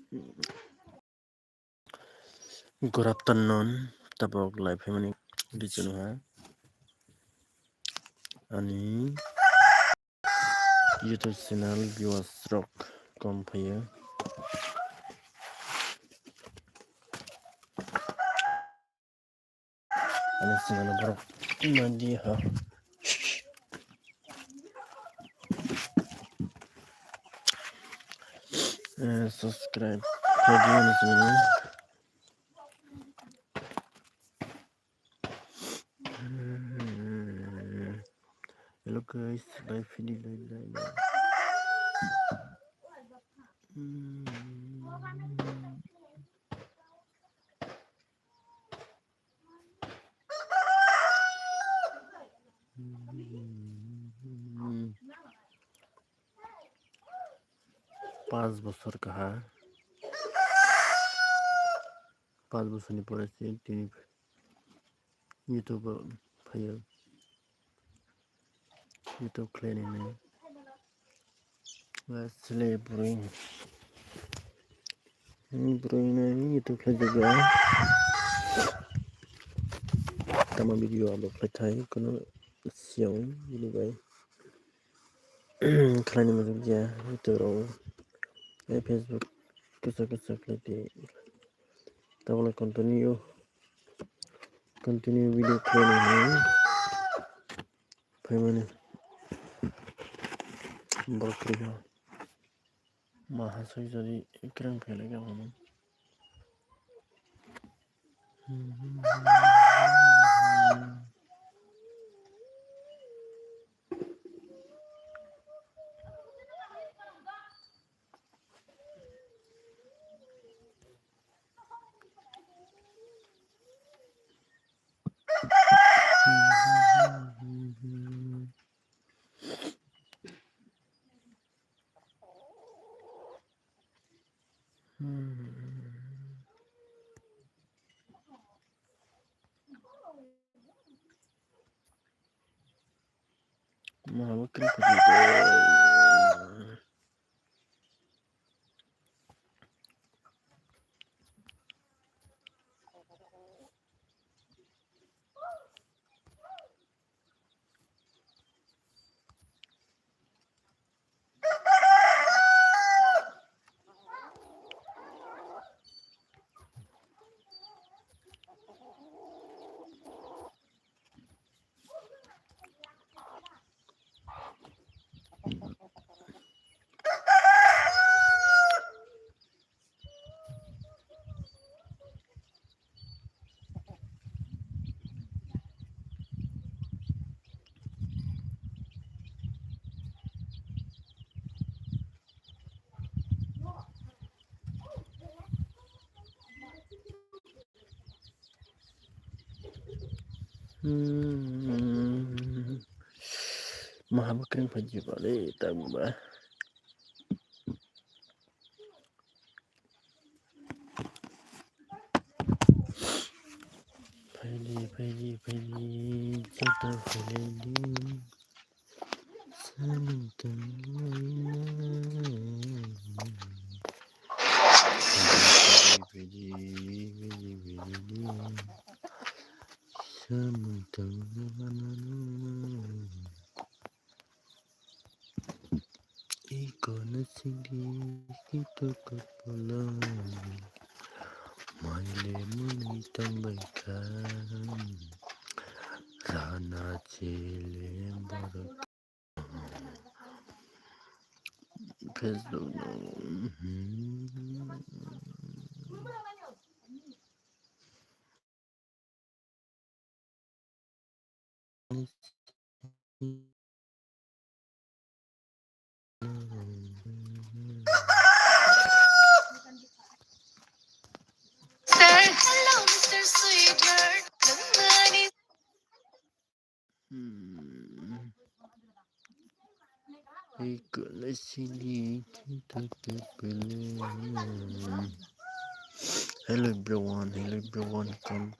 Good afternoon, tabok live family region ha ani YouTube channel viewers rock kompaya ani channel rock mandi ha subscribe video ni channel hello guys live video live पाँच बছর कहा 5 বছরनि পরেছে তিনি YouTube file YouTube খুলেনি আসলে brewing YouTube খুলে juga tama video upload khai kono siang ini bai khalani mo ja itu Facebook kesa klati tabla continue video training ni pemane berkriya mahasai jadi ikram phele ga hono mahamakri khajito mahamakri khajito le tamba Pagi jatuh Feli Samantha Pagi Samantha Ikon sini kita kepala Maile menitambaikan Rana cile barak Facebook Hello, Mr. Sweetheart. Ikon sini kita kepala Hello everyone, come.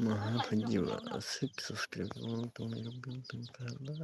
Maha penjiwa asik subscribe to my YouTube channel.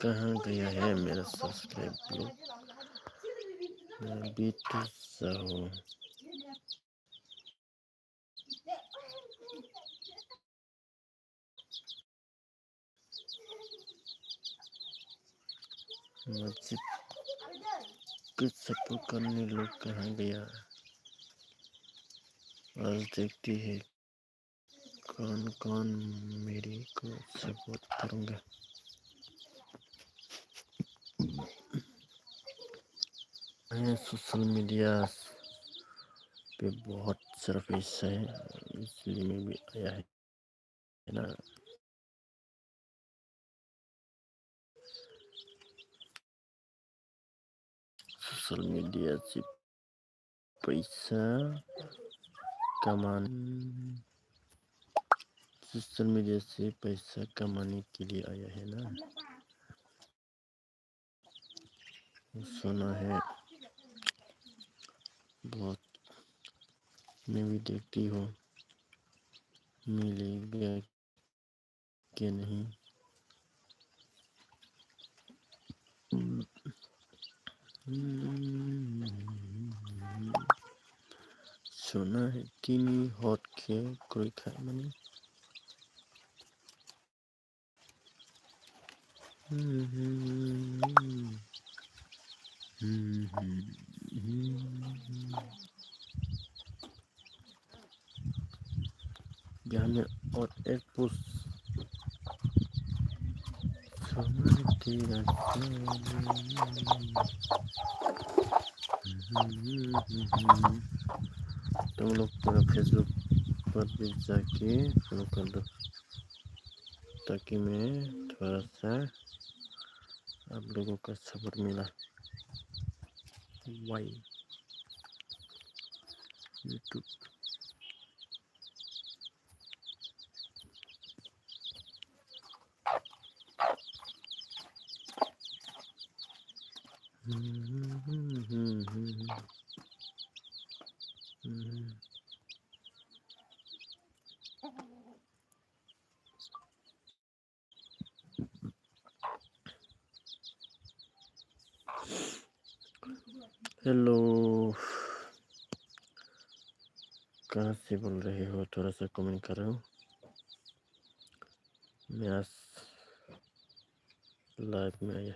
कहाँ गया है मेरा subscribe लोग? मैं बीटू साहू मस्जिद के support करने लोग कहाँ गया? आज देखती है कौन कौन मेरे को सपोर्ट करूँगा। सोशल मीडिया पे बहुत सारा पैसा है, इसलिए मैं भी आया है ना। सोशल मीडिया से पैसा कमाने, सोशल मीडिया से पैसा कमाने के लिए आया है ना। सुना है बहुत, मैं भी देखती हूँ मिलेगा कि नहीं। सुना है तिमी हट खे कोई खाए मने यहाँ में और एक पुरुष सुना है तेरा तुम लोग पूरा फेसबुक पर भी जाके फॉलो कर दो, ताकि मैं थोड़ा सा आप लोगों का सपोर्ट मिला। वाई यूट्यूब हेलो, कहाँ से बोल रहे हो? थोड़ा सा कमेंट करो। मैं आज लाइव में आया।